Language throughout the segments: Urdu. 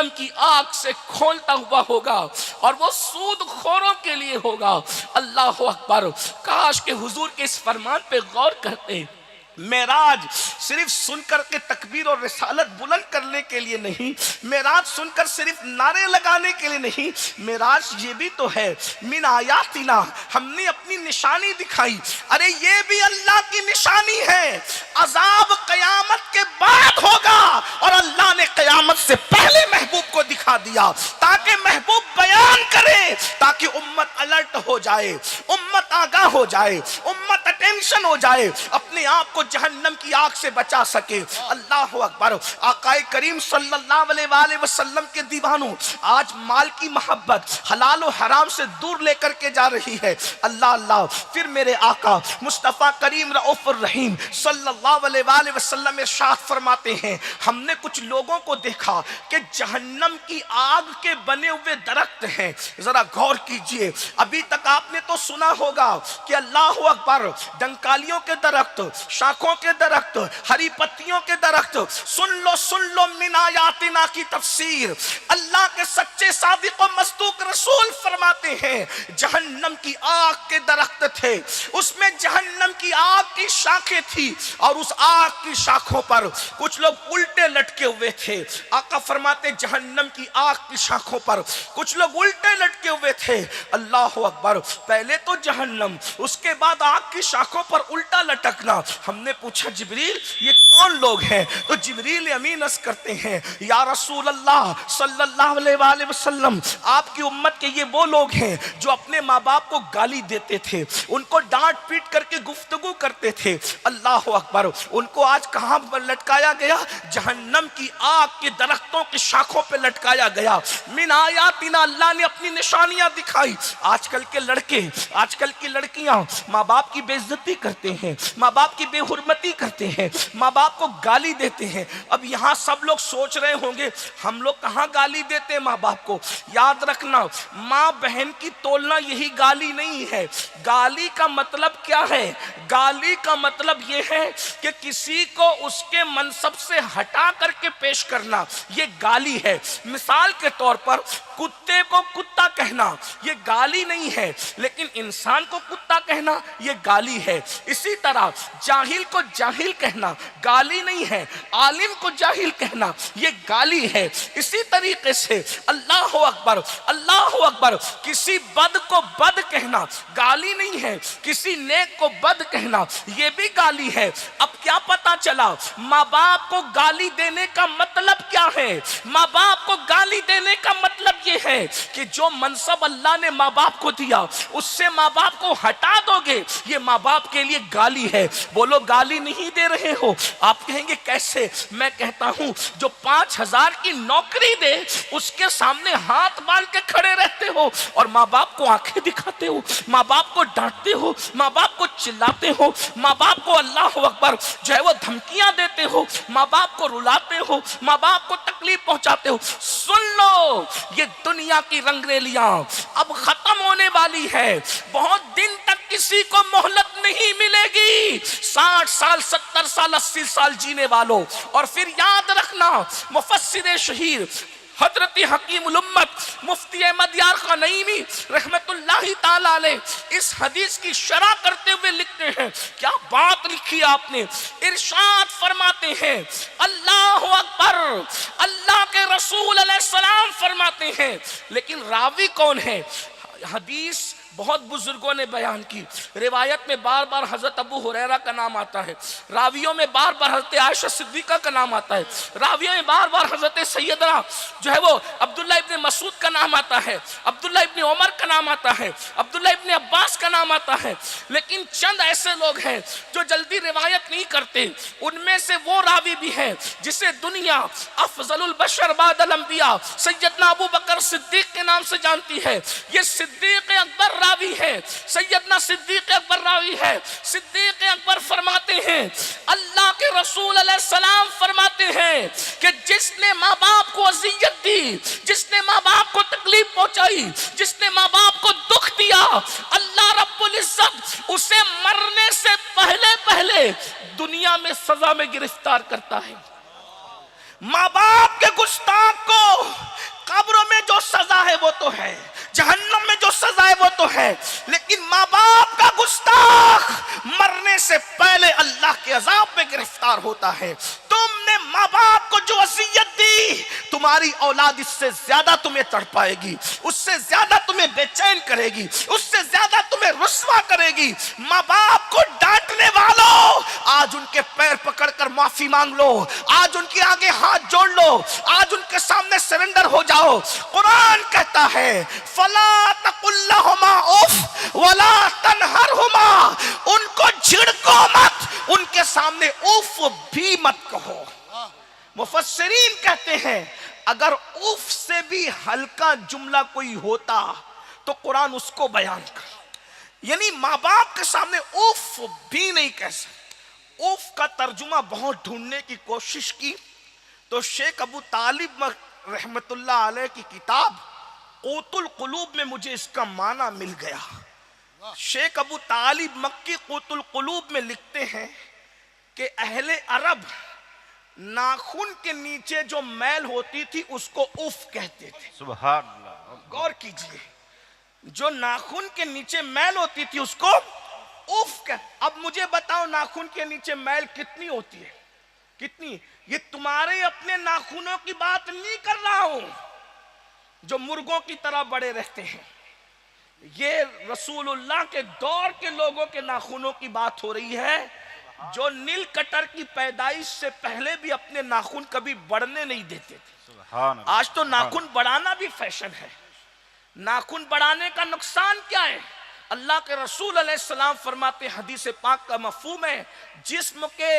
جہنم کی آگ سے کھولتا ہوا ہوگا اور وہ سود خوروں کے لیے ہوگا۔ اللہ اکبر، کاش کہ حضور کے اس فرمان پہ غور کرتے۔ معراج صرف سن کر کے تکبیر اور رسالت بلند کرنے کے لیے نہیں، معراج سن کر صرف نعرے لگانے کے لیے نہیں، معراج یہ بھی تو ہے من آیاتنا، ہم نے اپنی نشانی دکھائی۔ ارے یہ بھی اللہ کی نشانی ہے، عذاب قیامت کے بعد ہوگا اور اللہ نے قیامت سے پہلے محبوب کو دکھا دیا تاکہ محبوب بیان کرے، تاکہ امت الرٹ ہو جائے، امت آگاہ ہو جائے، امت اٹینشن ہو جائے، اپنے آپ کو جہنم کی آگ سے بچا سکے۔ اللہ اکبر۔ آقا کریم صلی اللہ علیہ وآلہ وسلم کے دیوانوں، آج مال کی محبت حلال و حرام سے دور لے کر کے جا رہی ہے۔ اللہ اللہ، پھر میرے آقا مصطفیٰ کریم رؤوف الرحیم صلی اللہ علیہ وآلہ وسلم ارشاد فرماتے ہیں، ہم نے کچھ لوگوں کو دیکھا کہ جہنم کی آگ کے بنے ہوئے درخت ہیں۔ ذرا غور کیجئے، ابھی تک آپ نے تو سنا ہوگا کہ اللہ اکبر، ڈنکالیوں کے درخت، شاخوں کے درخت، ہری پتیوں کے درخت، سن لو من آیاتنا کی تفسیر۔ اللہ کے سچے صادق و مصدوق رسول فرماتے ہیں جہنم کی آگ کے درخت تھے، اس میں جہنم کی آگ کی شاخیں تھی اور اس آگ کی شاخوں پر کچھ لوگ الٹے لٹکے ہوئے تھے۔ آقا فرماتے جہنم کی آگ کی شاخوں پر کچھ لوگ الٹے لٹکے ہوئے تھے۔ اللہ اکبر، پہلے تو جہنم، اس کے بعد آگ کی شاخوں پر الٹا لٹکنا۔ ہم نے پوچھا جبریل یہ کون لوگ ہیں؟ تو جبریل امین عرض کرتے ہیں یا رسول اللہ صلی اللہ علیہ وآلہ وسلم، آپ کی امت کے یہ وہ لوگ ہیں جو اپنے ماں باپ کو گالی دیتے تھے، ان کو ڈانٹ پیٹ کر کے گفتگو کرتے تھے۔ اللہ اکبر، ان کو آج کہاں لٹکایا گیا؟ جہنم کی آگ کے درختوں کی شاخوں پہ لٹکایا گیا۔ من آیاتنا، اللہ نے اپنی نشانیاں دکھائی۔ آج کل کے لڑکے، آج کل کی لڑکیاں ماں باپ کی بے عزتی کرتے ہیں، ماں باپ کی بے حرمتی کرتے ہیں، ماں باپ کو گالی دیتے ہیں۔ اب یہاں سب لوگ سوچ رہے ہوں گے ہم لوگ کہاں گالی دیتے ہیں ماں باپ کو؟ یاد رکھنا، ماں بہن کی تولنا یہی گالی نہیں ہے۔ گالی کا مطلب کیا ہے؟ گالی کا مطلب یہ ہے کہ کسی کو اس کے منصب سے ہٹا کر کے پیش کرنا، یہ گالی ہے۔ مثال کے طور پر کتے کو کتا کہنا یہ گالی نہیں ہے، لیکن انسان کو کتا کہنا یہ گالی ہے۔ اسی طرح جاہل کو جاہل کہنا گالی نہیں ہے، عالم کو جاہل کہنا یہ گالی ہے۔ اسی طریقے سے اللہ اکبر، اللہ اکبر، کسی بد کو بد کہنا گالی نہیں ہے، کسی نیک کو بد کہنا یہ بھی گالی ہے۔ اب کیا پتا چلا ماں باپ کو گالی دینے کا مطلب کیا ہے؟ ماں باپ کو گالی دینے کا مطلب یہ ہے کہ جو منصب اللہ نے ماں باپ کو دیا اس سے ماں باپ کو ہٹا دو گے، یہ ماں باپ کے لیے گالی ہے۔ بولو گالی نہیں دے رہے ہو؟ آپ کہیں گے کیسے؟ میں کہتا ہوں جو 5,000 کی نوکری دے اس کے سامنے ہاتھ باندھ کے کھڑے رہتے ہو اور ماں باپ کو آنکھیں دکھاتے ہو، ماں باپ کو ڈانٹتے ہو، ماں باپ کو چلاتے ہو، ماں باپ کو اللہ اکبر جو ہے وہ دھمکیاں دیتے ہو، ماں باپ کو رلاتے ہو، ماں باپ کو تکلیف پہنچاتے ہو، سن لو یہ دنیا کی رنگریلیاں اب ختم ہونے والی ہے۔ بہت دن تک کسی کو مہلت نہیں ملے گی۔ 60 سال 70 سال 80 سال جینے والوں، اور پھر یاد رکھنا مفسر شہیر حضرت حکیم الامت مفتی احمد یار خان نعیمی رحمت اللہ تعالی علیہ اس حدیث کی شرح کرتے ہوئے لکھتے ہیں، کیا بات لکھی آپ نے! ارشاد فرماتے ہیں اللہ اکبر، اللہ کے رسول علیہ السلام فرماتے ہیں، لیکن راوی کون ہے؟ حدیث بہت بزرگوں نے بیان کی، روایت میں بار بار حضرت ابو ہریرہ کا نام آتا ہے، راویوں میں بار بار حضرت عائشہ صدیقہ کا نام آتا ہے، راویوں میں بار بار حضرت سیدنا جو ہے وہ عبداللہ ابن مسعود کا نام آتا ہے، عبداللہ ابن عمر کا نام آتا ہے، عبداللہ ابن عباس کا نام آتا ہے، لیکن چند ایسے لوگ ہیں جو جلدی روایت نہیں کرتے۔ ان میں سے وہ راوی بھی ہے جسے دنیا افضل البشر بعد الانبیاء سیدنا ابو بکر صدیق کے نام سے جانتی ہے۔ یہ صدیق اکبر راوی ہے، سیدنا صدیق اکبر راوی ہے۔ صدیق اکبر فرماتے ہیں اللہ کے رسول علیہ السلام فرماتے ہیں کہ جس نے ماں باپ کو اذیت دی، جس نے ماں باپ کو تکلیف پہنچائی، جس نے ماں باپ کو دکھ دیا، اللہ رب العزت اسے مرنے سے پہلے پہلے دنیا میں سزا میں گرفتار کرتا ہے۔ ماں باپ کے گستاخ کو وہ تو ہے, جہنم میں جو سزا ہے وہ تو ہے, لیکن ماں باپ کا گستاخ مرنے سے پہلے اللہ کے عذاب میں گرفتار ہوتا ہے. تم نے ماں باپ کو جو وصیت دی, تمہاری اولاد اس سے زیادہ تمہیں تڑپائے گی, اس سے زیادہ تمہیں بے چین کرے گی, اس سے زیادہ تمہیں رسوا کرے گی. ماں باپ کو ڈانٹنے والوں, آج ان کے پیر پکڑ کر معافی مانگ لو, آج ان کے آگے ہاتھ جوڑ لو, آج ان کے سامنے سرنڈر ہو جاؤ. قرآن کہتا ہے فَلَا تَقُلْ لَهُمَا اُفٍّ وَلَا تَنْهَرْهُمَا, ان کو جھڑکو مت, ان کے سامنے اف بھی مت کہو. مفسرین کہتے ہیں اگر اف سے بھی ہلکا جملہ کوئی ہوتا تو قرآن اس کو بیان کر, یعنی ماں باپ کے سامنے اف بھی نہیں کہہ سکتے. اف کا ترجمہ بہت ڈھونڈنے کی کوشش کی تو شیخ ابو طالب رحمت اللہ علیہ کی کتاب قوت القلوب میں مجھے اس کا معنی مل گیا. شیخ ابو طالب مکی قوت القلوب میں لکھتے ہیں کہ اہل عرب ناخن کے نیچے جو میل ہوتی تھی اس کو اف کہتے تھے. سبحان اللہ. غور کیجئے, جو ناخن کے نیچے میل ہوتی تھی اس کو اف کہتے. اب مجھے بتاؤ ناخن کے نیچے میل کتنی ہوتی ہے, کتنی؟ یہ تمہارے اپنے ناخنوں کی بات نہیں کر رہا ہوں جو مرغوں کی طرح بڑے رہتے ہیں, یہ رسول اللہ کے دور کے لوگوں کے ناخنوں کی بات ہو رہی ہے جو نیل کٹر کی پیدائش سے پہلے بھی اپنے ناخن کبھی بڑھنے نہیں دیتے تھے. آج تو ناخن بڑھانا بھی فیشن ہے. ناخن بڑھانے کا نقصان کیا ہے؟ اللہ کے رسول علیہ السلام فرماتے ہیں, حدیث پاک کا مفہوم ہے, جسم کے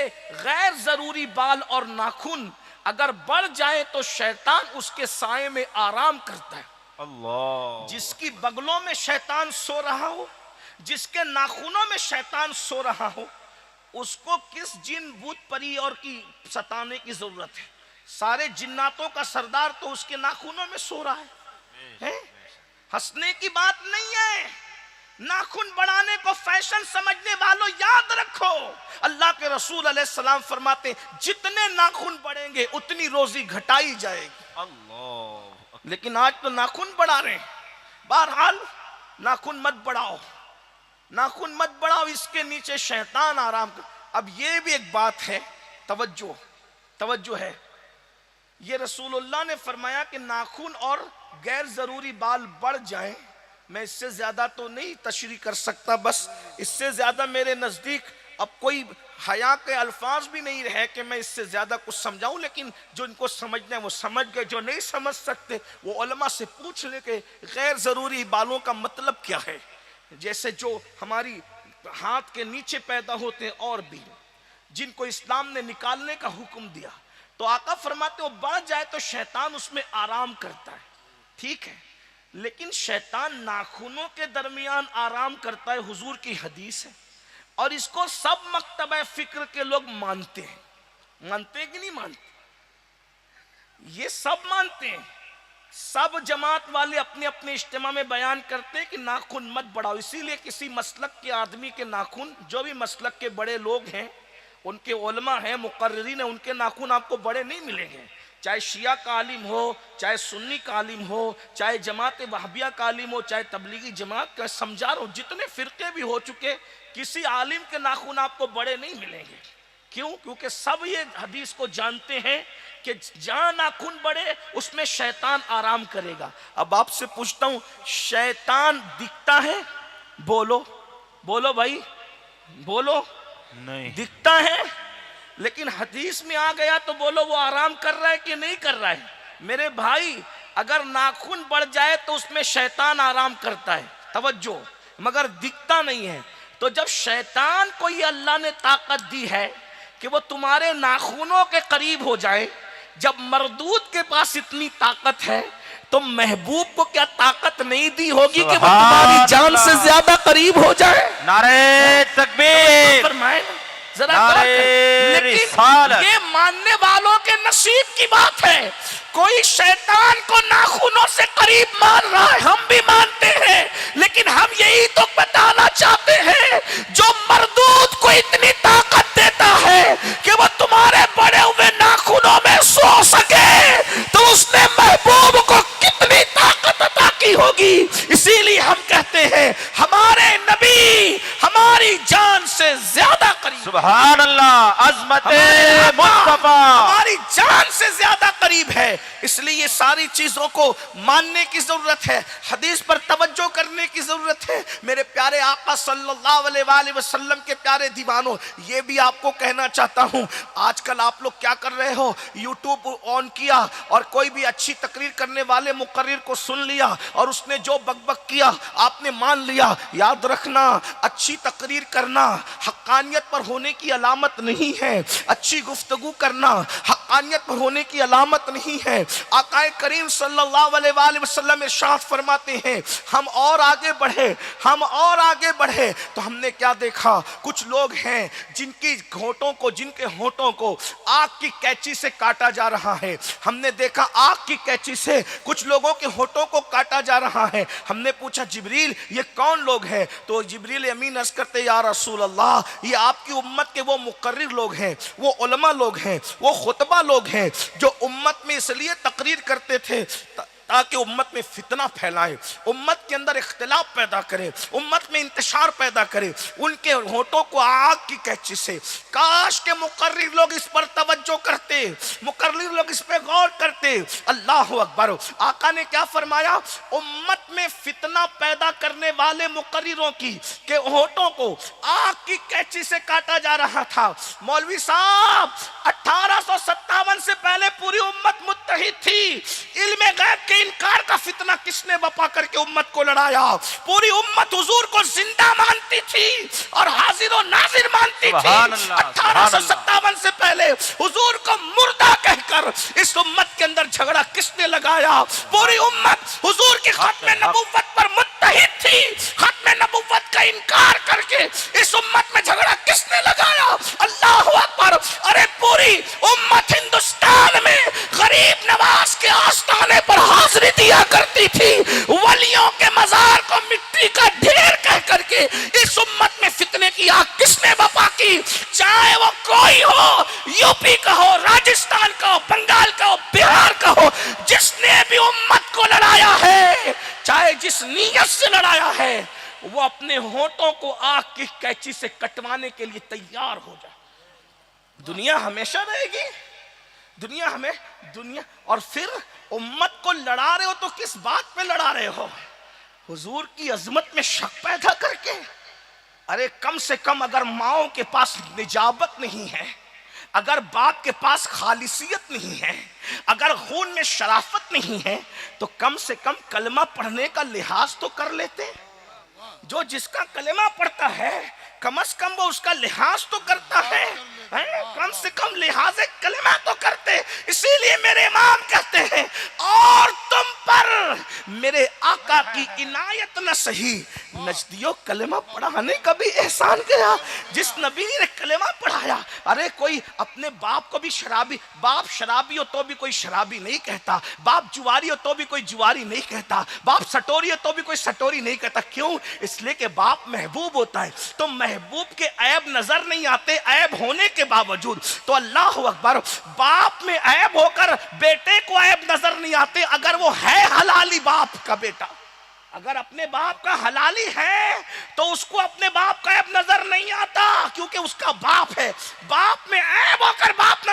غیر ضروری بال اور ناخن اگر بڑھ جائے تو شیطان اس کے سائے میں آرام کرتا ہے. اللہ. جس کی بغلوں میں شیطان سو رہا ہو, جس کے ناخنوں میں شیطان سو رہا ہو, اس کو کس جن بوت پری اور کی ستانے کی ضرورت ہے؟ سارے جناتوں کا سردار تو اس کے ناخنوں میں سو رہا ہے. ہنسنے کی بات نہیں ہے. ناخن بڑھانے کو فیشن سمجھنے والوں یاد رکھو, اللہ کے رسول علیہ السلام فرماتے جتنے ناخن بڑھیں گے اتنی روزی گھٹائی جائے گی. اللہ. لیکن آج تو ناخن بڑھا رہے ہیں. بہرحال ناخن مت بڑھاؤ, ناخن مت بڑھاؤ, اس کے نیچے شیطان آرام کر. اب یہ بھی ایک بات ہے, توجہ ہے, یہ رسول اللہ نے فرمایا کہ ناخن اور غیر ضروری بال بڑھ جائیں, میں اس سے زیادہ تو نہیں تشریح کر سکتا, بس اس سے زیادہ میرے نزدیک اب کوئی حیا کے الفاظ بھی نہیں رہے کہ میں اس سے زیادہ کچھ سمجھاؤں. لیکن جو ان کو سمجھنا ہے وہ سمجھ گئے, جو نہیں سمجھ سکتے وہ علماء سے پوچھ لے کہ غیر ضروری بالوں کا مطلب کیا ہے. جیسے جو ہماری ہاتھ کے نیچے پیدا ہوتے ہیں اور بھی جن کو اسلام نے نکالنے کا حکم دیا, تو آقا فرماتے وہ بڑھ جائے تو شیطان اس میں آرام کرتا ہے. ٹھیک ہے, لیکن شیطان ناخنوں کے درمیان آرام کرتا ہے, حضور کی حدیث ہے, اور اس کو سب مکتبہ فکر کے لوگ مانتے ہیں. مانتے ہیں کہ نہیں مانتے؟ یہ سب مانتے ہیں. سب جماعت والے اپنے اپنے اجتماع میں بیان کرتے ہیں کہ ناخن مت بڑھاؤ. اسی لیے کسی مسلک کے آدمی کے ناخن, جو بھی مسلک کے بڑے لوگ ہیں, ان کے علماء ہیں, مقررین ہیں, ان کے ناخن آپ کو بڑے نہیں ملیں گے. چاہے شیعہ کا عالم ہو, چاہے سنی کا عالم ہو, چاہے جماعت وہابیہ کا عالم ہو, چاہے تبلیغی جماعت کا, سمجھا رہا ہوں جتنے فرقے بھی ہو چکے, کسی عالم کے ناخن آپ کو بڑے نہیں ملیں گے. کیوں؟ کیونکہ سب یہ حدیث کو جانتے ہیں کہ جہاں ناخن بڑھے اس میں شیطان آرام کرے گا. اب آپ سے پوچھتا ہوں, شیطان دکھتا ہے؟ بولو بھائی, بولو. نہیں دکھتا ہے, لیکن حدیث میں آ گیا تو بولو وہ آرام کر رہا ہے کہ نہیں کر رہا ہے؟ میرے بھائی, اگر ناخن بڑھ جائے تو اس میں شیطان آرام کرتا ہے, توجہ, مگر دکھتا نہیں ہے. تو جب شیطان کو یہ اللہ نے طاقت دی ہے کہ وہ تمہارے ناخنوں کے قریب ہو جائے, جب مردود کے پاس اتنی طاقت ہے تو محبوب کو کیا طاقت نہیں دی ہوگی کہ وہ تمہاری جان سے زیادہ قریب ہو جائے؟ نعرہ تکبیر, فرمائے ذرا. لیکن یہ ماننے والوں کے نصیب کی بات ہے. کوئی شیطان کو ناخنوں سے قریب مان رہا ہے, ہم بھی مانتے ہیں, لیکن ہم یہی تو بتانا چاہتے ہیں جو مردود کو اتنی طاقت دیتا ہے کہ وہ تمہارے بڑے ہوئے ناخنوں میں سو سکے, تو اس نے محبوب کو کتنی طاقت عطا کی سبحان اللہ، عظمت مصطفیٰ ہماری جان سے زیادہ قریب ہے، اس لیے یہ ساری چیزوں کو ماننے کی ضرورت ہے، حدیث پر توجہ کرنے کی ضرورت ہے۔ میرے پیارے آقا صلی اللہ علیہ وآلہ وسلم کے پیارے دیوانوں، یہ بھی آپ کو کہنا چاہتا ہوں، آج کل آپ لوگ کیا کر رہے ہو، یوٹیوب آن کیا اور کوئی بھی اچھی تقریر کرنے والے مقرر کو سن لیا اور اس نے جو بک بک کیا آپ نے مان لیا۔ یاد رکھنا، اچھی تقریر کرنا حقانیت پر ہونے کی علامت نہیں ہے، اچھی گفتگو کرنا حقانیت پر ہونے کی علامت نہیں ہے۔ آقا کریم صلی اللہ علیہ وآلہ وسلم ارشاد فرماتے ہیں، ہم اور آگے بڑھے، ہم اور آگے بڑھے تو ہم نے کیا دیکھا، کچھ لوگ ہیں جن کے ہونٹوں کو آگ کی کینچی سے کاٹا جا رہا ہے۔ ہم نے دیکھا آگ کی کینچی سے کچھ لوگوں کے ہونٹوں کو کاٹا جا رہا ہے۔ ہم نے پوچھا جبریل یہ کون لوگ ہیں؟ تو جبریل امین عرض کرتے یا رسول اللہ یہ آپ کی امت کے وہ مقرر لوگ ہیں، وہ علماء لوگ ہیں، وہ خطبہ لوگ ہیں جو امت میں اس لیے تقریر کرتے تھے تاکہ امت میں فتنہ پھیلائے، امت کے اندر اختلاف پیدا کرے، امت میں انتشار پیدا کرے۔ ان کے ہونٹوں کو آگ کی کینچی سے، کاش کے مقرر لوگ اس پر توجہ کرتے، مقرر لوگ اس پہ غور کرتے۔ اللہ اکبر۔ آقا نے کیا فرمایا، امت میں فتنہ پیدا کرنے والے مقرروں کی کہ ہونٹوں کو آگ کی کینچی سے کاٹا جا رہا تھا۔ مولوی صاحب 1857 سے پہلے پوری امت متحد تھی، علم غیب کے انکار کا فتنہ کس نے بپا کر کے امت کو لڑایا؟ پوری امت حضور کو زندہ مانتی تھی اور حاضر و ناظر مانتی تھی۔ 1857 سے پہلے حضور کو مردہ کہہ کر اس امت کے اندر جھگڑا کس نے لگایا؟ پوری امت حضور کی ختم نبوت پر متحد تھی، ختم نبوت کا انکار کر کے اس امت میں جھگڑا کس نے لگایا؟ اللہ اکبر۔ ارے پوری امت ہندوستان میں غریب نواز کے آستانے پر حاضری دیا کرتی تھی، ولیوں کے مزار کو مٹی کا ڈھیر کہہ کر کے اس امت میں فتنے کی آگ کس نے بپا کی؟ چاہے وہ کوئی ہو، یو پی کا ہو، راجستان کا ہو، بنگال کا ہو، بہار کا ہو، جس نے بھی امت کو لڑایا ہے، چاہے جس نیت سے لڑایا ہے، وہ اپنے ہونٹوں کو آگ کی کینچی سے کٹوانے کے لیے تیار ہو جائے۔ دنیا ہمیشہ رہے گی، دنیا اور پھر امت کو لڑا رہے ہو تو کس بات پہ لڑا رہے ہو؟ حضور کی عظمت میں شک پیدا کر کے؟ ارے کم سے کم اگر ماؤں کے پاس نجابت نہیں ہے، اگر باپ کے پاس خالصیت نہیں ہے، اگر خون میں شرافت نہیں ہے تو کم سے کم کلمہ پڑھنے کا لحاظ تو کر لیتے۔ جو جس کا کلمہ پڑھتا ہے کم از کم وہ اس کا لحاظ تو کرتا ہے، کم سے کم لحاظ کلمہ تو کرتے۔ اسی لیے میرے امام کہتے ہیں اور تم پر میرے آقا کی عنایت نہ سہی، نجدیوں کلمہ پڑھانے کا بھی احسان کیا۔ جس نبی نے کلمہ پڑھایا، ارے کوئی اپنے باپ کو بھی شرابی، باپ شرابی ہو تو بھی کوئی شرابی نہیں کہتا، باپ جواری ہو تو بھی کوئی جواری نہیں کہتا، باپ سٹوری ہو تو بھی کوئی سٹوری نہیں کہتا۔ کیوں؟ اس لیے کہ باپ محبوب ہوتا ہے، تو محبوب کے عیب نظر نہیں آتے عیب ہونے کے باوجود۔ تو اللہ اکبر، باپ میں عیب ہو کر بیٹے کو عیب نظر نہیں آتے اگر وہ ہے حلالی باپ کا بیٹا۔ اگر اپنے باپ کا حلالی ہے تو اس کو اپنے باپ کا عیب نظر نہیں آتا، کیونکہ اس کا باپ ہے۔ باپ میں عیب ہو کر باپ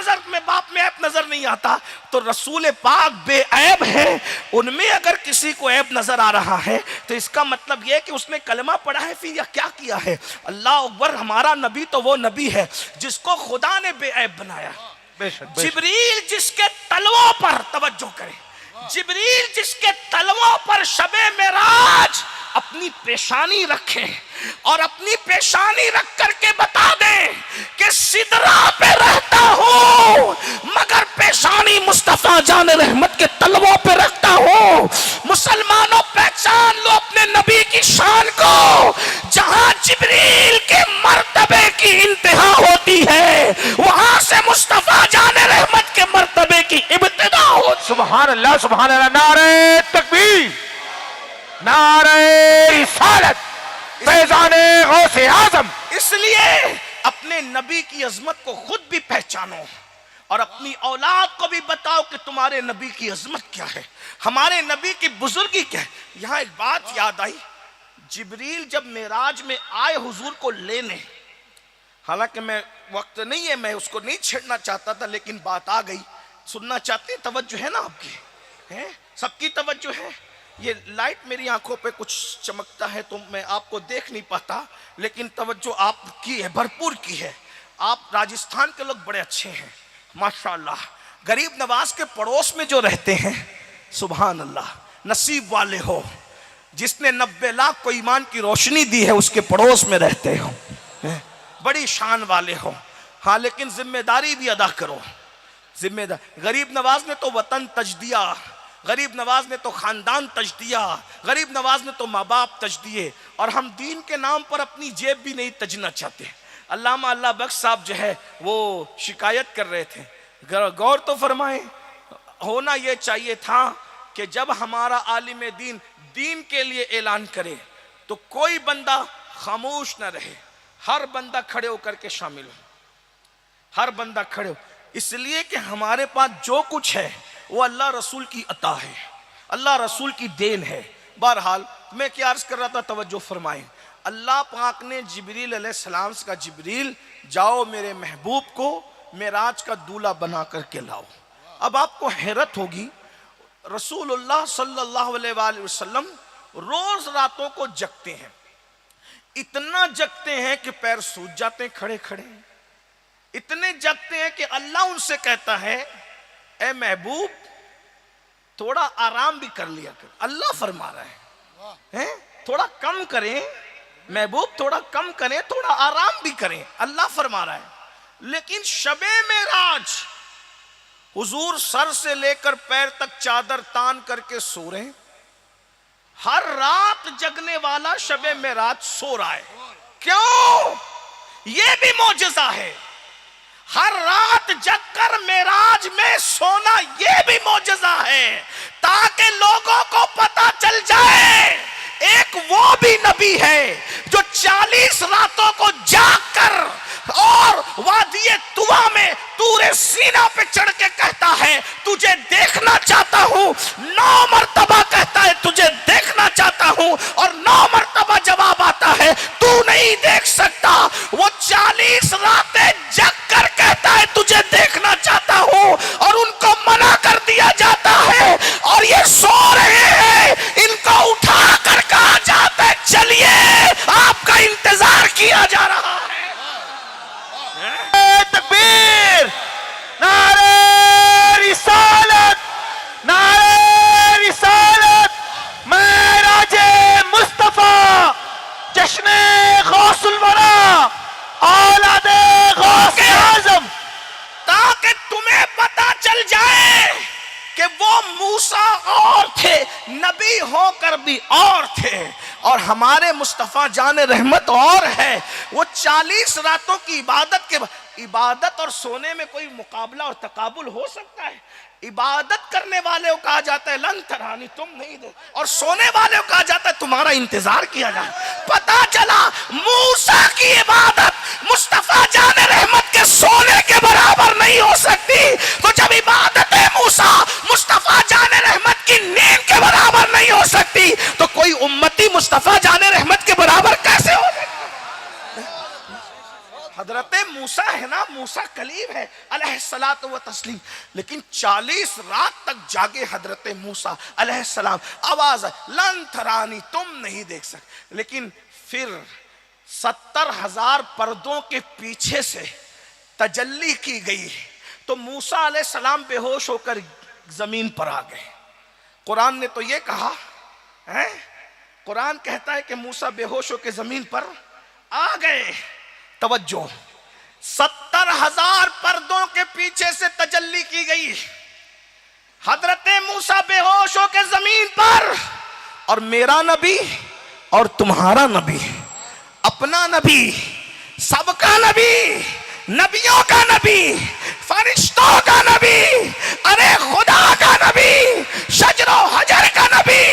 میں عیب نظر نہیں آتا۔ تو رسول پاک بے عیب ہے، ان میں اگر کسی کو عیب نظر آ رہا ہے تو اس کا مطلب یہ کہ اس نے کلمہ پڑھا ہے پھر یا کیا کیا ہے۔ اللہ اکبر، ہمارا نبی تو وہ نبی ہے جس کو خدا نے بے عیب بنایا۔ جبریل جس کے تلووں پر، توجہ کریں، جبریل جس کے تلووں پر شب معراج اپنی پیشانی رکھیں اور اپنی پیشانی رکھ کر کے بتا دیں کہ سدرہ پہ رہتا ہوں مگر پیشانی مصطفیٰ جان رحمت کے تلووں پہ رکھتا ہوں۔ مسلمانوں پہچان لو اپنے نبی کی شان کو، جہاں جبریل کے مرتبے کی انتہا ہوتی ہے وہاں سے مصطفیٰ جان رحمت کے مرتبے کی ابتدا ہوتی ہے۔ سبحان اللہ، سبحان اللہ، نعرہ تکبیر، نعرہ رسالت، فیضان غوث اعظم۔ اس لیے اپنے نبی کی عظمت کو خود بھی پہچانو اور اپنی اولاد کو بھی بتاؤ کہ تمہارے نبی کی عظمت کیا ہے، ہمارے نبی کی بزرگی کیا ہے۔ یہاں ایک بات یاد آئی، جبریل جب معراج میں آئے حضور کو لینے، حالانکہ میں وقت نہیں ہے، میں اس کو نہیں چھیڑنا چاہتا تھا، لیکن بات آ گئی. سننا چاہتے ہیں؟ توجہ ہے نا آپ کی؟ ہیں سب کی توجہ ہے؟ یہ لائٹ میری آنکھوں پہ کچھ چمکتا ہے تو میں آپ کو دیکھ نہیں پاتا، لیکن توجہ آپ کی ہے، بھرپور کی ہے. آپ راجستھان کے لوگ بڑے اچھے ہیں ماشاءاللہ. غریب نواز کے پڑوس میں جو رہتے ہیں، سبحان اللہ، نصیب والے ہو جس نے 90 لاکھ کو ایمان کی روشنی دی ہے، اس کے پڑوس میں رہتے ہو، بڑی شان والے ہو. ہاں لیکن ذمہ داری بھی ادا کرو. ذمہ دار غریب نواز نے تو وطن تج دیا، غریب نواز نے تو خاندان تج دیا، غریب نواز نے تو ماں باپ تج دیے، اور ہم دین کے نام پر اپنی جیب بھی نہیں تجنا چاہتے. علامہ اللہ بخش صاحب جو ہے وہ شکایت کر رہے تھے، غور تو فرمائیں. ہونا یہ چاہیے تھا کہ جب ہمارا عالم دین دین کے لیے اعلان کرے تو کوئی بندہ خاموش نہ رہے، ہر بندہ کھڑے ہو کر کے شامل ہو، ہر بندہ کھڑے ہو. اس لیے کہ ہمارے پاس جو کچھ ہے وہ اللہ رسول کی عطا ہے، اللہ رسول کی دین ہے. بہرحال میں کیا عرض کر رہا تھا، توجہ فرمائیں. اللہ پاک نے جبریل علیہ السلام سے کہا، جبریل جاؤ میرے محبوب کو معراج کا دولہا بنا کر کے لاؤ. اب آپ کو حیرت ہوگی، رسول اللہ صلی اللہ علیہ وآلہ وسلم روز راتوں کو جگتے ہیں، اتنا جگتے ہیں کہ پیر سوج جاتے ہیں کھڑے کھڑے، اتنے جگتے ہیں کہ اللہ ان سے کہتا ہے اے محبوب تھوڑا آرام بھی کر لیا کر. اللہ فرما رہا ہے تھوڑا کم کریں محبوب، تھوڑا کم کریں، تھوڑا آرام بھی کریں. اللہ فرما رہا ہے. لیکن شب معراج حضور سر سے لے کر پیر تک چادر تان کر کے سو رہے ہیں. ہر رات جگنے والا شب معراج سو رہا ہے. کیوں؟ یہ بھی معجزہ ہے. ہر رات جگ کر معراج میں سونا یہ بھی معجزہ ہے، تاکہ لوگوں کو پتا چل جائے ایک وہ بھی نبی ہے جو 40 راتوں کو جاگ کر اور وادی طویٰ میں طور سینا پہ چڑھ کے کہتا ہے تجھے دیکھنا چاہتا ہوں. 9 مرتبہ کہتا ہے تجھے دیکھنا چاہتا ہوں، اور 9 مرتبہ جواب آتا ہے تو نہیں دیکھ سکتا. وہ 40 راتیں جگ کر کہتا ہے تجھے دیکھنا چاہتا ہوں، اور ان کو منع کر دیا جاتا ہے اور یہ سو رہے ہیں. ان کو اٹھا کر کہا جاتا ہے چلیے آپ کا انتظار کیا جا رہا ہے. تکبیر، نعرہ رسالت، نعرہ رسالت، معراج مصطفیٰ، جشن غوث الورا، اولاد غوث اعظم. تاکہ تمہیں پتا چل جائے کہ وہ موسیٰ اور تھے، نبی ہو کر بھی اور تھے، اور ہمارے مصطفیٰ جان رحمت اور ہے. وہ 40 راتوں کی عبادت اور سونے میں کوئی مقابلہ اور تقابل ہو سکتا ہے؟ عبادت کرنے والے کو کہا جاتا ہے لن ترانی، تم نہیں دے، اور سونے والے کو کہا جاتا ہے تمہارا انتظار کیا جائے. پتا چلا موسیٰ کی عبادت مصطفیٰ جان رحمت کے سونے کے برابر نہیں ہو سکتی، تو جب عبادت موسیٰ مصطفیٰ جان رحمت کی نیند کے برابر نہیں ہو سکتی تو کوئی امتی مصطفیٰ جان رحمت کے برابر کیسے ہو سکتی؟ حضرت موسیٰ ہے نا، موسیٰ کلیم ہے علیہ الصلاۃ والتسلیم، لیکن 40 رات تک جاگے حضرت موسیٰ علیہ السلام. آواز ہے لن ترانی، تم نہیں دیکھ سکتے. لیکن پھر 70,000 پردوں کے پیچھے سے تجلی کی گئی تو موسیٰ علیہ السلام بے ہوش ہو کر زمین پر آ گئے. قرآن نے تو یہ کہا ہے، قرآن کہتا ہے کہ موسیٰ بے ہوش ہو کے زمین پر آ گئے. توجہ، 70,000 پردوں کے پیچھے سے تجلی کی گئی. حضرت موسیٰ بے ہوش ہو کے زمین پر، اور میرا نبی اور تمہارا نبی، اپنا نبی، سب کا نبی، نبیوں کا نبی، فرشتوں کا نبی، ارے خدا کا نبی، شجر و حجر کا نبی،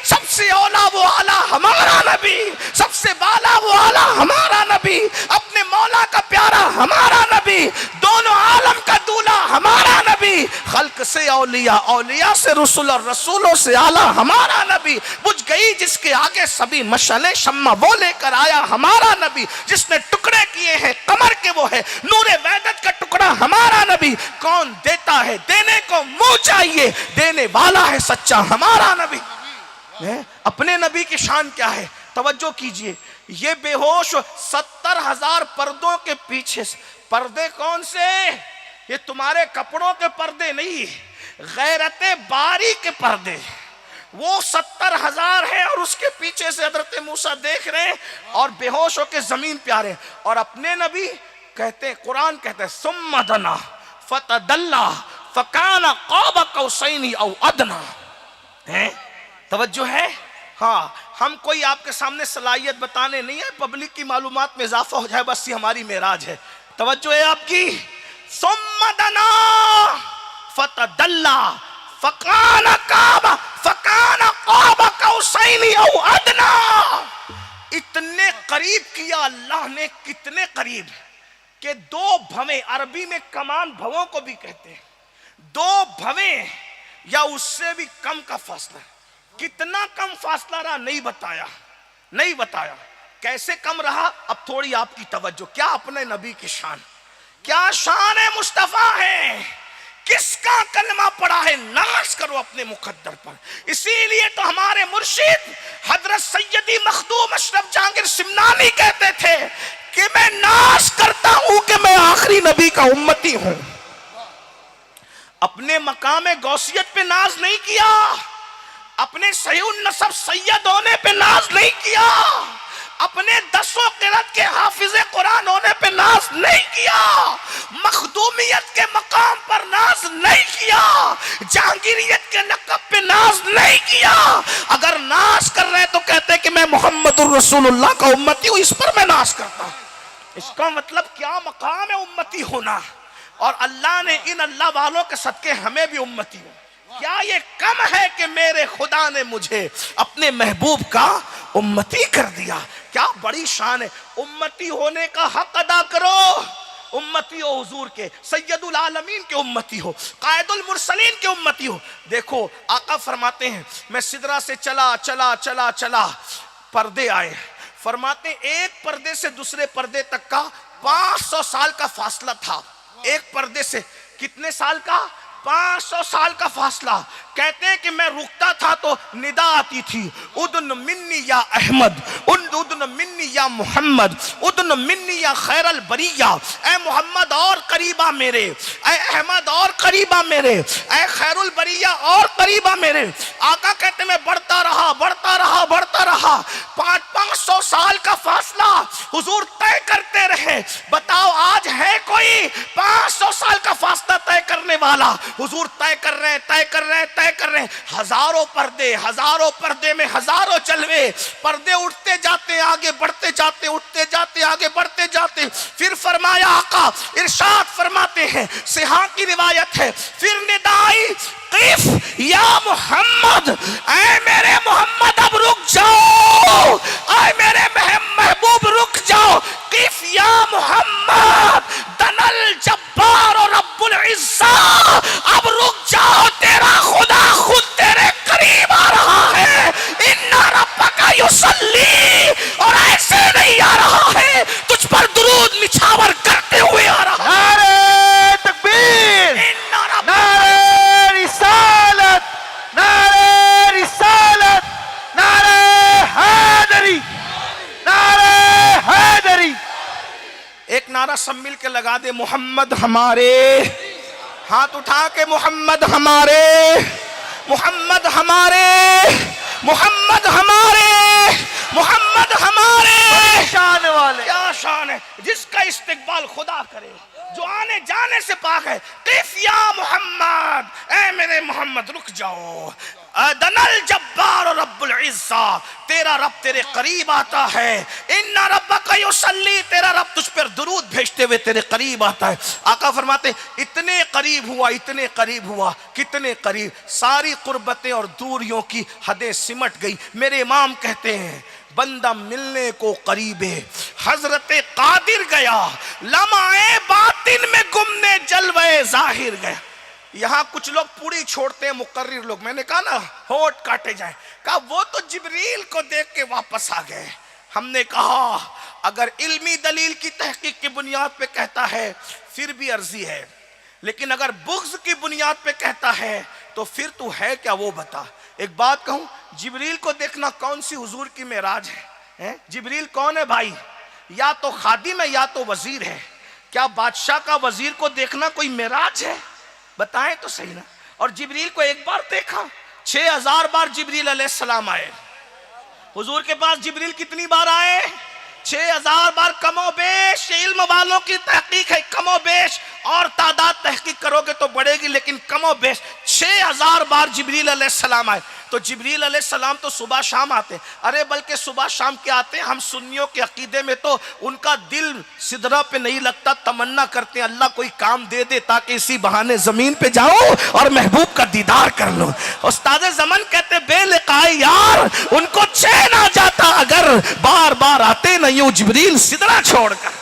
سب سے اولا وہ اعلیٰ ہمارا نبی، سب سے بالا وہ اعلیٰ ہمارا نبی، اپنے مولا کا پیارا ہمارا نبی، دونوں عالم کا دولہا ہمارا نبی، خلق سے اولا اولیاء، اولیاء سے رسول اور رسولوں سے اعلیٰ ہمارا نبی، بجھ گئی جس کے آگے سبھی مشعلیں شمع وہ لے کر آیا ہمارا نبی، جس نے ٹکڑے کیے ہیں قمر کے وہ ہے نور وحدت کا ٹکڑا ہمارا نبی، کون دیتا ہے دینے کو منہ چاہیے، دینے والا ہے سچا ہمارا نبی۔ اپنے نبی کی شان کیا ہے؟ توجہ کیجئے، یہ بے ہوش 70,000 پردوں کے پیچھے سے، پردے کون سے؟ یہ تمہارے کپڑوں کے پردے نہیں، غیرت باری کے پردے، وہ 70,000 ہیں اور اس کے پیچھے سے حضرت موسیٰ دیکھ رہے ہیں اور بے ہوش ہو کے زمین پہ آ رہے ہیں۔ اور اپنے نبی کہتے ہیں، قرآن کہتے ہیں ثم دنا فتدلی فکان قاب قوسین او ادنی۔ توجہ ہے؟ ہاں، ہم کوئی آپ کے سامنے صلاحیت بتانے نہیں ہے، پبلک کی معلومات میں اضافہ ہو جائے، بس یہ ہماری معراج ہے۔ توجہ ہے آپ کی؟ ثم دنا فتدلی فکان قاب قوسین او ادنی۔ اتنے قریب کیا اللہ نے، کتنے قریب کہ 2 بھویں، عربی میں کمان بھووں کو بھی کہتے ہیں، 2 بھویں یا اس سے بھی کم کا فاصلہ۔ کتنا کم فاصلہ رہا نہیں بتایا، نہیں بتایا کیسے کم رہا۔ اب تھوڑی آپ کی توجہ، کیا اپنے نبی کی شان، کیا شان مصطفیٰ ہے، کس کا کلمہ پڑھا ہے، ناز کرو اپنے مقدر پر۔ اسی لیے تو ہمارے مرشد حضرت سیدی مخدوم اشرف جہانگیر سمنانی کہتے تھے کہ میں ناز کرتا ہوں کہ میں آخری نبی کا امتی ہوں۔ اپنے مقام غوثیت پہ ناز نہیں کیا، اپنے صحیح النسب سید ہونے پہ ناز نہیں کیا، اپنے 10 قرات کے حافظ قرآن ہونے پہ ناز نہیں کیا، مخدومیت کے مقام پر ناز نہیں کیا، جہانگیریت کے لقب پہ ناز نہیں کیا۔ اگر ناز کر رہے تو کہتے کہ میں محمد الرسول اللہ کا امتی ہوں، اس پر میں ناز کرتا ہوں۔ اس کا مطلب کیا مقام ہے امتی ہونا، اور اللہ نے ان اللہ والوں کے صدقے ہمیں بھی امتی ہوں۔ کیا یہ کم ہے کہ میرے خدا نے مجھے اپنے محبوب کا امتی کر دیا؟ کیا بڑی شان ہے۔ امتی ہونے کا حق ادا کرو، امتی ہو حضور کے، سید العالمین کے امتی ہو، قائد المرسلین کے امتی ہو۔ دیکھو آقا فرماتے ہیں میں سدرہ سے چلا چلا چلا چلا، پردے آئے، فرماتے ہیں ایک پردے سے دوسرے پردے تک کا 500 سال کا فاصلہ تھا۔ ایک پردے سے کتنے سال کا؟ 500 سال کا فاصلہ۔ کہتے ہیں کہ میں رکتا تھا تو ندا آتی تھی، ادن منی یا احمد، ادن منی یا محمد، ادن منی یا خیر البریہ، اے محمد اور قریبہ میرے، اے احمد اور قریبہ میرے، اے خیر البریہ اور قریبہ میرے۔ آقا کہتے ہیں میں بڑھتا رہا بڑھتا رہا بڑھتا رہا، 500 سال کا فاصلہ حضور طے کرتے رہے۔ بتاؤ آج ہے کوئی 500 سال کا فاصلہ طے کرنے والا؟ حضور طے کر رہے ہیں، طے کر رہے ہیں، طے کر رہے ہیں۔ ہزاروں پردے میں ہزاروں چلوے، پردے اٹھتے جاتے آگے بڑھتے جاتے، اٹھتے جاتے آگے بڑھتے جاتے۔ پھر فرمایا آقا ارشاد فرماتے ہیں، صحاح کی روایت ہے، پھر ندائی قف یا محمد، اے میرے محمد اب رک جاؤ، اے میرے محبوب رک جاؤ، قف یا محمد دنل جبار اور رب العزہ، اب رک جاؤ، تیرا خدا خود تیرے قریب آ رہا ہے، ان ربک یصلی، اور ایسے نہیں آ رہا ہے، تجھ پر درود نچھاور کرتے ہوئے آ رہا ہے۔ نعرہ تکبیر، نعرہ رسالت، نعرہ رسالت، نعرہ حیدری، نعرہ حیدری۔ ایک نعرہ سب مل کے لگا دے، محمد ہمارے، ہاتھ اٹھا کے محمد ہمارے، محمد ہمارے، محمد ہمارے، محمد ہمارے۔ شان والے، کیا شان ہے، جس کا استقبال خدا کرے، جو آنے جانے سے پاک ہے۔ قف یا محمد، اے میرے محمد رک جاؤ، دنل جبار رب العزہ، تیرا رب تیرے قریب آتا ہے، ان ربک یصلی، تیرا رب تجھ پر درود بھیجتے ہوئے تیرے قریب آتا ہے۔ آقا فرماتے اتنے قریب ہوا، اتنے قریب ہوا، کتنے قریب، ساری قربتیں اور دوریوں کی حدیں سمٹ گئی۔ میرے امام کہتے ہیں بندہ ملنے کو قریب ہے، حضرت قادر گیا، لمعے باطن میں گمنے جلوے ظاہر گیا۔ یہاں کچھ لوگ پوری چھوڑتے ہیں مقرر لوگ، میں نے کہا نا ہونٹ کاٹے جائیں، کہا وہ تو جبریل کو دیکھ کے واپس آ گئے۔ ہم نے کہا اگر علمی دلیل کی تحقیق کی بنیاد پہ کہتا ہے پھر بھی عرضی ہے، لیکن اگر بغض کی بنیاد پہ کہتا ہے تو پھر تو ہے کیا وہ بتا۔ ایک بات کہوں، جبریل کو دیکھنا کون سی حضور کی معراج ہے؟ جبریل کون ہے بھائی؟ یا تو خادم ہے یا تو وزیر ہے۔ کیا بادشاہ کا وزیر کو دیکھنا کوئی معراج ہے؟ بتائیں تو صحیح نا۔ اور جبریل کو ایک بار دیکھا، 6000 بار جبریل علیہ السلام آئے۔ حضور کے پاس جبریل کتنی بار آئے؟ 6000 بار، کم و بیش۔ یہ علم والوں کی تحقیق ہے، کم و بیش، اور تعداد تحقیق کرو گے تو بڑھے گی، لیکن کم و بیش 6000 بار جبریل علیہ السلام آئے۔ تو جبریل علیہ السلام تو صبح شام آتے ہیں، ارے بلکہ صبح شام کے آتے ہیں۔ ہم سنیوں کے عقیدے میں تو ان کا دل سدرہ پہ نہیں لگتا، تمنا کرتے ہیں اللہ کوئی کام دے دے تاکہ اسی بہانے زمین پہ جاؤ اور محبوب کا دیدار کر لو۔ استاد زمن کہتے بے لقائے یار ان کو چین آ جاتا اگر بار بار آتے نہ یوں جبریل سدرہ چھوڑ کر۔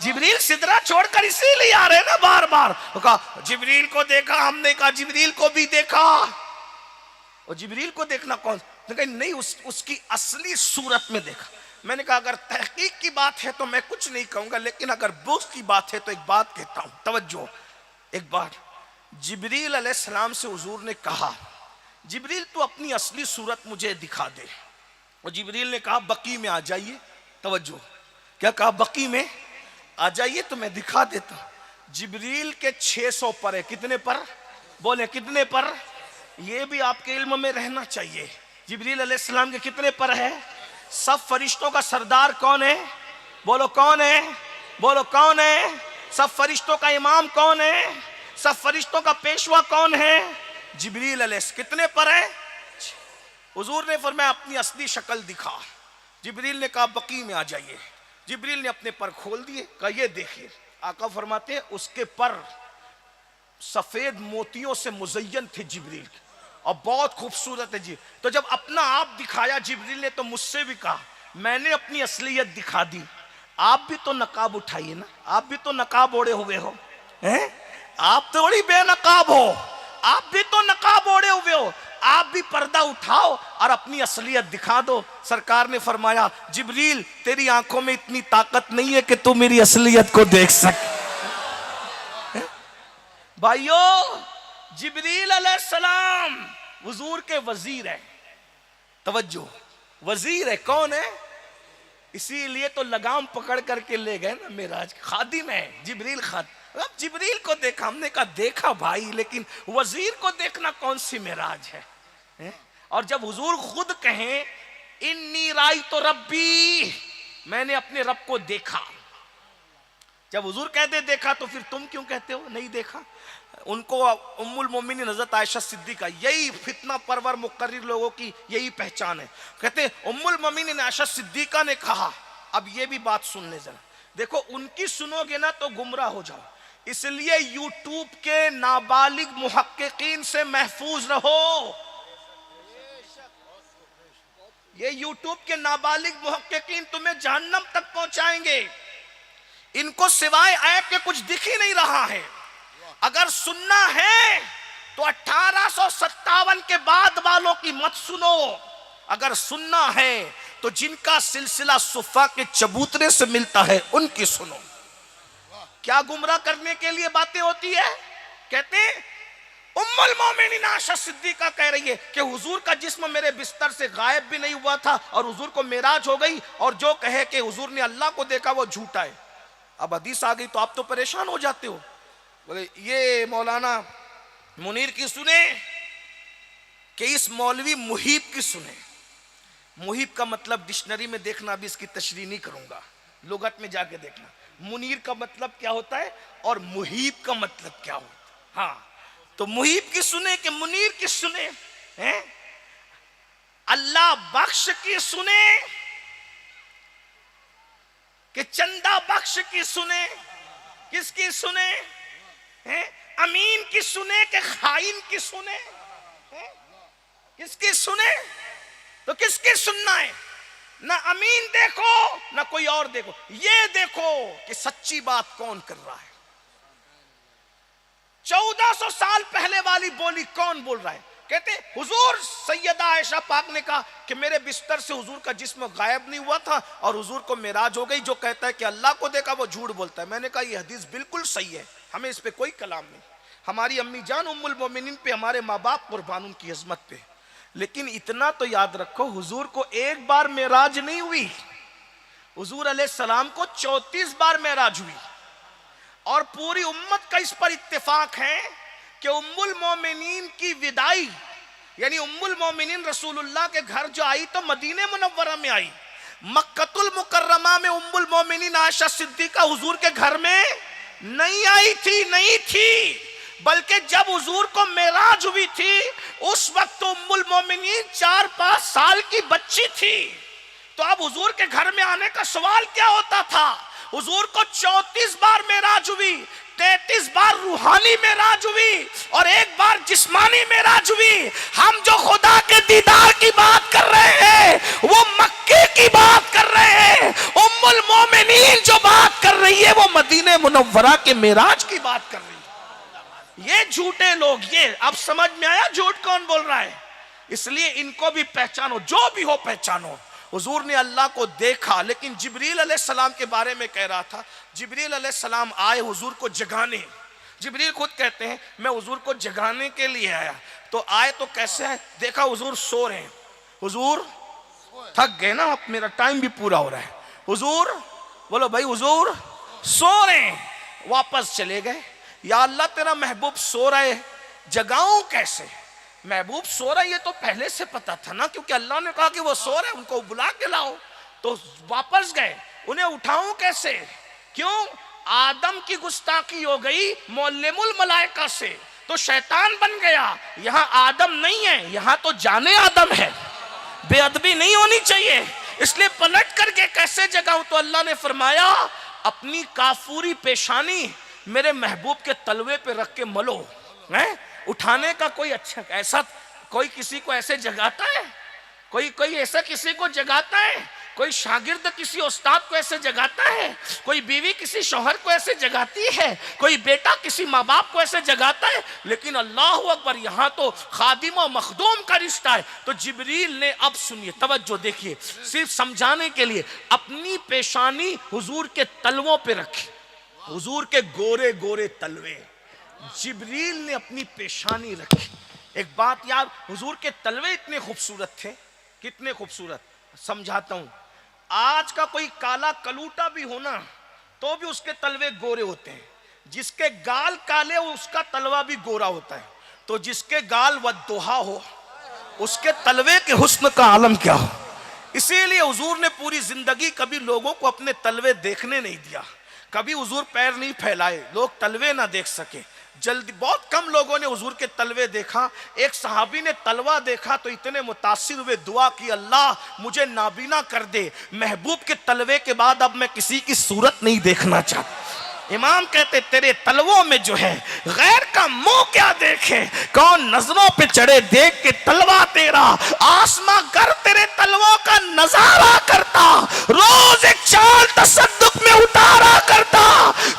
جبریل سدرہ چھوڑ کر اسی لیے آ رہے نا بار بار۔ کہا جبریل کو دیکھا، ہم نے کہا جبریل کو بھی دیکھا۔ اور جبریل کو دیکھنا کون؟ نہیں، اس کی اصلی صورت میں دیکھا۔ میں نے کہا اگر تحقیق کی بات ہے تو میں کچھ نہیں کہوں گا، لیکن اگر بغض کی بات ہے تو ایک بات کہتا ہوں، توجہ۔ ایک بار جبریل علیہ السلام سے حضور نے کہا جبریل تو اپنی اصلی صورت مجھے دکھا دے۔ اور جبریل نے کہا بقی میں آ جائیے۔ توجہ، کیا کہا؟ بقی میں آ جائیے تو میں دکھا دیتا ہوں۔ جبریل کے 600 پر ہے، کتنے پر؟ بولے کتنے پر؟ یہ بھی آپ کے علم میں رہنا چاہیے۔ جبریل علیہ السلام کے کتنے پر ہے؟ سب فرشتوں کا سردار کون ہے؟ بولو کون ہے؟ بولو کون ہے؟ سب فرشتوں کا امام کون ہے؟ سب فرشتوں کا پیشوا کون ہے؟ جبریل علیہ السلام۔ کتنے پر ہے؟ حضور نے فرمایا اپنی اصلی شکل دکھا۔ جبریل نے کہا بقی میں آ جائیے۔ جبریل نے اپنے پر کھول دیے، کہا یہ دیکھیے۔ آقا فرماتے ہیں اس کے پر سفید موتیوں سے مزین تھے جبریل کے، اور بہت خوبصورت ہے جی۔ تو جب اپنا آپ دکھایا جبریل نے تو مجھ سے بھی کہا میں نے اپنی اصلیت دکھا دی، آپ بھی تو نقاب اٹھائیے نا، آپ بھی تو نقاب اوڑے ہوئے ہو، آپ تھوڑی بے نقاب ہو، آپ بھی تو نقاب اوڑے ہوئے ہو، آپ بھی پردہ اٹھاؤ اور اپنی اصلیت دکھا دو۔ سرکار نے فرمایا جبریل تیری آنکھوں میں اتنی طاقت نہیں ہے کہ تو میری اصلیت کو دیکھ سکے۔ بھائیو، جبریل علیہ السلام حضور کے وزیر ہے۔ توجہ، وزیر ہے، کون ہے؟ اسی لیے تو لگام پکڑ کر کے لے گئے نا معراج۔ خادم ہے جبریل، خادم۔ اب جبریل کو دیکھا، ہم نے کہا دیکھا بھائی، لیکن وزیر کو دیکھنا کون سی معراج ہے؟ اور جب حضور خود کہیں انی رأیت ربی، میں نے اپنے رب کو دیکھا، جب حضور کہتے دیکھا تو پھر تم کیوں کہتے ہو نہیں دیکھا؟ ان کو ام المومنین حضرت عائشہ صدیقہ، یہی فتنہ پرور مقرر لوگوں کی یہی پہچان ہے، کہتے ام المومنین عائشہ صدیقہ نے کہا۔ اب یہ بھی بات سن لے ذرا، دیکھو ان کی سنو گے نا تو گمراہ ہو جاؤ، اس لیے یوٹیوب کے نابالغ محققین سے محفوظ رہو۔ یہ یوٹیوب کے نابالغ محققین تمہیں جہنم تک پہنچائیں گے، ان کو سوائے عیب کے کچھ دکھ ہی نہیں رہا ہے۔ اگر سننا ہے تو 1857 کے بعد والوں کی مت سنو، اگر سننا ہے تو جن کا سلسلہ صفا کے چبوترے سے ملتا ہے ان کی سنو۔ کیا گمراہ کرنے کے لیے باتیں ہوتی ہے؟ کہتے ہیں ام المومنین عائشہ صدیقہ کہہ رہی ہے کہ حضور کا جسم میرے بستر سے غائب بھی نہیں ہوا تھا اور حضور کو معراج ہو گئی، اور جو کہے کہ حضور نے اللہ کو دیکھا وہ جھوٹا ہے۔ اب حدیث آ گئی تو آپ تو پریشان ہو جاتے ہو، بولے یہ مولانا منیر کی سنیں کہ اس مولوی محیب کی سنیں۔ محیب کا مطلب ڈکشنری میں دیکھنا، ابھی اس کی تشریح نہیں کروں گا، لغت میں جا کے دیکھنا منیر کا مطلب کیا ہوتا ہے اور محیب کا مطلب کیا ہوتا ہے۔ ہاں تو محیب کی سنیں کہ منیر کی سنیں، اللہ بخش کی سنیں کہ چندہ بخش کی سنیں، کس کی سنیں؟ امین کی سنیں کہ خائن کی سنیں؟ کس کی سنیں؟ تو کس کی سننا ہے؟ نہ امین دیکھو نہ کوئی اور دیکھو، یہ دیکھو کہ سچی بات کون کر رہا ہے۔ 1400 سال پہلے والی بولی کون بول رہا ہے؟ کہتے حضور سیدہ عائشہ پاک نے کہا کہ میرے بستر سے حضور کا جسم غائب نہیں ہوا تھا اور حضور کو معراج ہو گئی. جو کہتا ہے کہ اللہ کو دیکھا وہ جھوٹ بولتا ہے. میں نے کہا یہ حدیث بالکل صحیح ہے, ہمیں اس پہ کوئی کلام نہیں. ہماری امی جان ام المومنین پہ, ہمارے ماں باپ قربان ان کی عظمت پہ. لیکن اتنا تو یاد رکھو حضور کو ایک بار معراج نہیں ہوئی, حضور علیہ السلام کو 34 بار معراج ہوئی. اور پوری امت کا اس پر اتفاق ہے کہ ام المومنین کی وداعی, یعنی ام المومنین رسول اللہ کے گھر جو آئی تو مدینہ منورہ میں آئی. مکۃ المکرمہ میں ام المومنین عائشہ صدیقہ حضور کے گھر میں نہیں آئی تھی, نہیں تھی. بلکہ جب حضور کو معراج ہوئی تھی اس وقت تو ام المومنین 4-5 سال کی بچی تھی. تو اب حضور کے گھر میں آنے کا سوال کیا ہوتا تھا؟ حضور کو 34 بار معراج ہوئی, 33 بار روحانی معراج ہوئی اور 1 بار جسمانی معراج ہوئی. ہم جو خدا کے دیدار کی بات کر رہے ہیں وہ مکے کی بات کر رہے ہیں. ام المومنین جو بات کر رہی ہے وہ مدینہ منورہ کے معراج کی بات کر رہی ہے. یہ جھوٹے لوگ, یہ اب سمجھ میں آیا جھوٹ کون بول رہا ہے؟ اس لیے ان کو بھی پہچانو, جو بھی ہو پہچانو. حضور نے اللہ کو دیکھا, لیکن جبریل علیہ السلام کے بارے میں کہہ رہا تھا. جبریل علیہ السلام آئے حضور کو جگانے. جبریل خود کہتے ہیں میں حضور کو جگانے کے لیے آیا. تو آئے تو کیسے آئے؟ دیکھا حضور سو رہے ہیں. حضور تھک گئے نا, اب میرا ٹائم بھی پورا ہو رہا ہے. حضور بولو بھائی, حضور سو رہے ہیں. واپس چلے گئے. یا اللہ تیرا محبوب سو رہے, جگاؤں کیسے؟ محبوب سو رہا ہے یہ تو پہلے سے پتا تھا نا, کیونکہ اللہ نے کہا کہ وہ سو رہے, ان کو بلا کے لاؤ. تو واپس گئے, انہیں اٹھاؤں کیسے؟ کیوں؟ آدم کی گستاخی ہو گئی معلم الملائکہ سے, تو شیطان بن گیا. یہاں آدم نہیں ہے, یہاں تو جانے آدم ہے. بے ادبی نہیں ہونی چاہیے, اس لیے پلٹ کر کے کیسے جگاؤں؟ تو اللہ نے فرمایا اپنی کافوری پیشانی میرے محبوب کے تلوے پہ رکھ کے ملو. اٹھانے کا کوئی اچھا, ایسا کوئی کسی کو ایسے جگاتا ہے؟ کوئی ایسا کسی کو جگاتا ہے؟ کوئی شاگرد کسی استاد کو ایسے جگاتا ہے؟ کوئی بیوی کسی شوہر کو ایسے جگاتی ہے؟ کوئی بیٹا کسی ماں باپ کو ایسے جگاتا ہے؟ لیکن اللہ اکبر, یہاں تو خادم و مخدوم کا رشتہ ہے. تو جبریل نے, اب سنیے, توجہ دیکھیے, صرف سمجھانے کے لیے اپنی پیشانی حضور کے تلووں پہ رکھی. حضور کے گورے گورے تلوے, جبریل نے اپنی پیشانی رکھی. ایک بات یاد, حضور کے تلوے اتنے خوبصورت تھے, کتنے خوبصورت. سمجھاتا ہوں, آج کا کوئی کالا کلوٹا بھی ہونا تو بھی اس کے تلوے گورے ہوتے ہیں. جس کے گال کالے ہو اس کا تلوہ بھی گورا ہوتا ہے. تو جس کے گال ودوہا ہو اس کے تلوے کے حسن کا عالم کیا ہو. اسی لیے حضور نے پوری زندگی کبھی لوگوں کو اپنے تلوے دیکھنے نہیں دیا. کبھی حضور پیر نہیں پھیلائے لوگ تلوے نہ دیکھ سکے. جلدی بہت کم لوگوں نے حضور کے تلوے دیکھا. ایک صحابی نے تلوہ دیکھا تو اتنے متاثر ہوئے, دعا کی اللہ مجھے نابینا کر دے, محبوب کے تلوے کے بعد اب میں کسی کی صورت نہیں دیکھنا چاہتا. امام کہتے تیرے تلووں میں جو ہے غیر کا منہ کیا دیکھے, کون نظروں پہ چڑھے دیکھ کے تلوہ تیرا, آسماں گر تیرے تلووں کا نظارہ کرتا, روز ایک چاند تصدق میں اتارا کرتا,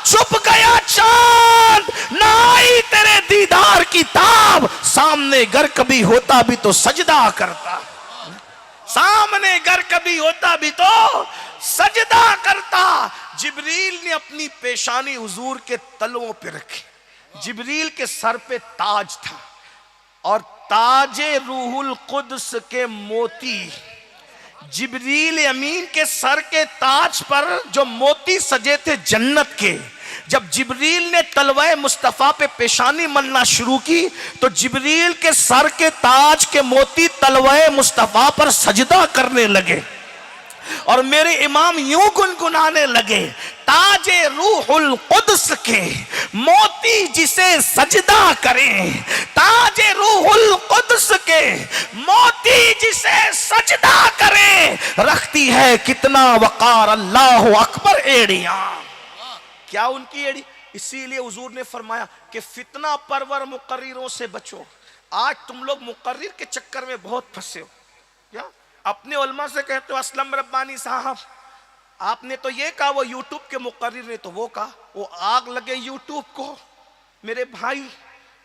چھپ گیا چاند نہ آئی تیرے دیدار کی تاب, سامنے گر کبھی ہوتا بھی تو سجدہ کرتا, سامنے گر کبھی ہوتا بھی تو سجدہ کرتا. جبریل نے اپنی پیشانی حضور کے تلووں پہ رکھی. جبریل کے سر پہ تاج تھا اور تاج روح القدس کے موتی. جبریل امین کے سر کے تاج پر جو موتی سجے تھے جنت کے, جب جبریل نے تلوہ مصطفیٰ پہ پیشانی ملنا شروع کی تو جبریل کے سر کے تاج کے موتی تلوہ مصطفیٰ پر سجدہ کرنے لگے. اور میرے امام یوں گنگنانے لگے, تاج روح القدس کے موتی جسے سجدہ کریں, تاج روح القدس کے موتی جسے سجدہ کریں, رکھتی ہے کتنا وقار اللہ اکبر ایڑیاں. کیا ان کی ایڑی؟ اسی لیے حضور نے فرمایا کہ فتنہ پرور مقرروں سے بچو. آج تم لوگ مقرر کے چکر میں بہت پھنسے ہو. کیا اپنے علماء سے کہتے ہو اسلم ربانی صاحب آپ نے تو یہ کہا وہ یوٹیوب کے مقرر نے تو وہ کہا, وہ آگ لگے یوٹیوب کو, میرے بھائی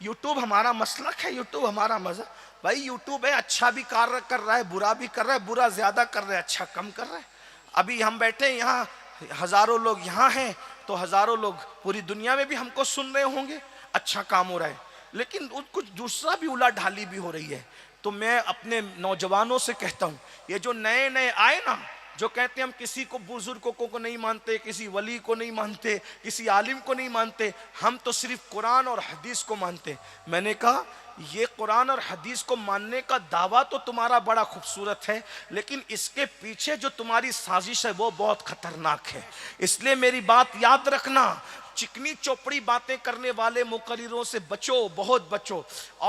یوٹیوب ہمارا مسلک ہے، یوٹیوب ہمارا مزہ. بھائی یوٹیوب ہے، اچھا بھی کار کر رہا ہے، برا بھی کر رہا ہے، برا زیادہ کر رہا ہے، اچھا کم کر رہا ہے. ابھی ہم بیٹھے یہاں، ہزاروں لوگ یہاں ہیں تو ہزاروں لوگ پوری دنیا میں بھی ہم کو سن رہے ہوں گے، اچھا کام ہو رہا ہے. لیکن کچھ دوسرا بھی الا ڈھالی بھی ہو رہی ہے. تو میں اپنے نوجوانوں سے کہتا ہوں، یہ جو نئے نئے آئے نا، جو کہتے ہیں ہم کسی کو بزرگوں کو نہیں مانتے، کسی ولی کو نہیں مانتے، کسی عالم کو نہیں مانتے، ہم تو صرف قرآن اور حدیث کو مانتے. میں نے کہا یہ قرآن اور حدیث کو ماننے کا دعویٰ تو تمہارا بڑا خوبصورت ہے، لیکن اس کے پیچھے جو تمہاری سازش ہے وہ بہت خطرناک ہے. اس لیے میری بات یاد رکھنا، چکنی چوپڑی باتیں کرنے والے مقرروں سے بچو، بہت بچو،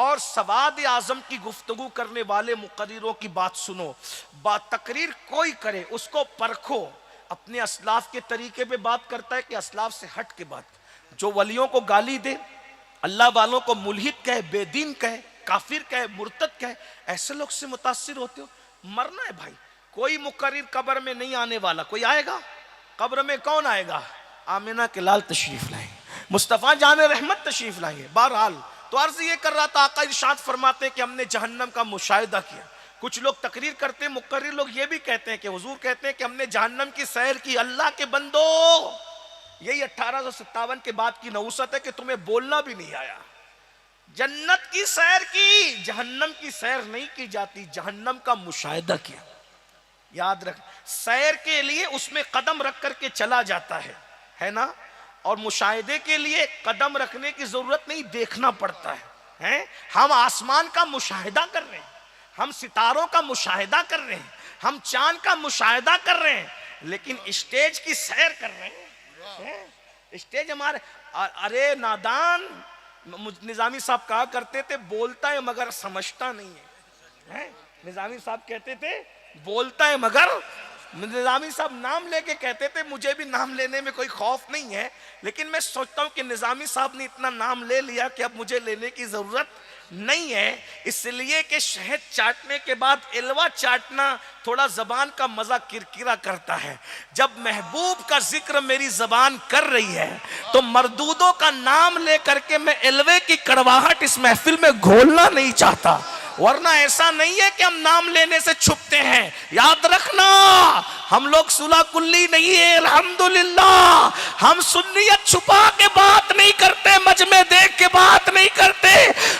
اور سواد اعظم کی گفتگو کرنے والے مقرروں کی بات سنو. تقریر کوئی کرے اس کو پرکھو، اپنے اسلاف کے طریقے پہ بات کرتا ہے کہ اسلاف سے ہٹ کے بات. جو ولیوں کو گالی دے، اللہ والوں کو ملحد کہے، بے دین کہے، کافر کہے، مرتد کہے، ایسے لوگ سے متاثر ہوتے ہو. مرنا ہے بھائی. کوئی مقرر قبر میں نہیں آنے والا. کوئی آئے گا قبر میں؟ کون آئے گا؟ آمینہ کے لال تشریف لائیں، مصطفیٰ جان رحمت تشریف لائیں. بہرحال تو عرض یہ کر رہا تھا، آقا ارشاد فرماتے ہیں کہ ہم نے جہنم کا مشاہدہ کیا. کچھ لوگ تقریر کرتے ہیں، مقرر لوگ یہ بھی کہتے ہیں کہ حضور کہتے ہیں کہ ہم نے جہنم کی سیر کی. اللہ کے بندو، یہی 1857 کے بعد کی نوست ہے کہ تمہیں بولنا بھی نہیں آیا. جنت کی سیر کی، جہنم کی سیر نہیں کی جاتی، جہنم کا مشاہدہ کیا. یاد رکھ، سیر کے لیے اس میں قدم رکھ کر کے چلا جاتا ہے نا، اور مشاہدے کے لیے قدم رکھنے کی ضرورت نہیں، دیکھنا پڑتا ہے. ہم آسمان کا مشاہدہ کر رہے ہیں، ہم ستاروں کا مشاہدہ کر رہے ہیں، ہم چاند کا مشاہدہ کر رہے ہیں، لیکن اسٹیج کی سیر کر رہے ہیں. اسٹیج ہمارے، ارے نادان، نظامی صاحب کہا کرتے تھے بولتا ہے مگر سمجھتا نہیں ہے. نظامی صاحب کہتے تھے بولتا ہے مگر، نظامی صاحب نام لے کے کہتے تھے، مجھے بھی نام لینے میں کوئی خوف نہیں ہے، لیکن میں سوچتا ہوں کہ نظامی صاحب نے اتنا نام لے لیا کہ اب مجھے لینے کی ضرورت نہیں ہے. اس لیے کہ شہد چاٹنے کے بعد الوا چاٹنا تھوڑا زبان کا مزہ کرکرا کرتا ہے. جب محبوب کا ذکر میری زبان کر رہی ہے تو مردودوں کا نام لے کر کے میں الوے کی کڑواہٹ اس محفل میں گھولنا نہیں چاہتا. ورنہ ایسا نہیں ہے کہ ہم نام لینے سے چھپتے ہیں. یاد رکھنا، ہم لوگ صلح کلی نہیں ہے، الحمدللہ. ہم سنیت چھپا کے بات نہیں کرتے، مجمع دیکھ کے بات نہیں کرتے.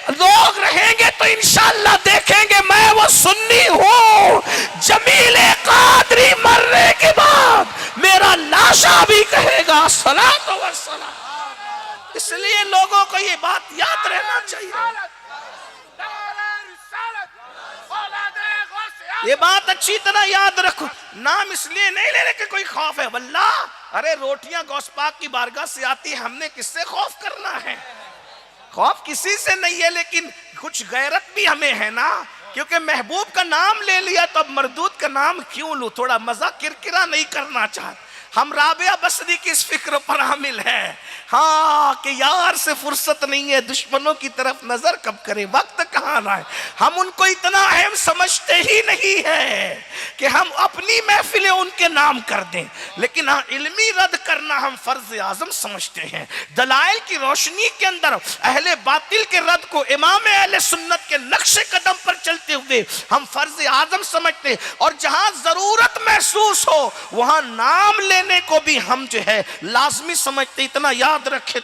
لوگ رہیں گے تو انشاءاللہ دیکھیں گے میں وہ سنی ہوں. جمیل قادری مرنے کے بعد میرا لاشا بھی کہے گا صلاۃ و سلام. اس لیے لوگوں کو یہ بات یاد رہنا چاہیے. یہ بات اچھی طرح یاد رکھو. نام اس لیے نہیں لے رہے کہ کوئی خوف ہے، واللہ ارے روٹیاں غوث پاک کی بارگاہ سے آتی، ہم نے کس سے خوف کرنا ہے؟ خوف کسی سے نہیں ہے، لیکن کچھ غیرت بھی ہمیں ہے نا، کیونکہ محبوب کا نام لے لیا تو اب مردود کا نام کیوں لوں؟ تھوڑا مزہ کرکرا نہیں کرنا چاہتے. ہم رابعہ بصری کی اس فکر پر حامل ہیں، ہاں، کہ یار سے فرصت نہیں ہے، دشمنوں کی طرف نظر کب کرے، وقت کہاں رہا ہے. ہم ان کو اتنا اہم سمجھتے ہی نہیں ہے کہ ہم اپنی محفلیں ان کے نام کر دیں، لیکن ہاں علمی رد کرنا ہم فرض اعظم سمجھتے ہیں. دلائل کی روشنی کے اندر اہل باطل کے رد کو امام اہل سنت کے نقش قدم پر چلتے ہوئے ہم فرض اعظم سمجھتے، اور جہاں ضرورت محسوس ہو وہاں نام لینے کو بھی ہم جو ہے لازمی سمجھتے. اتنا یاد رکھے.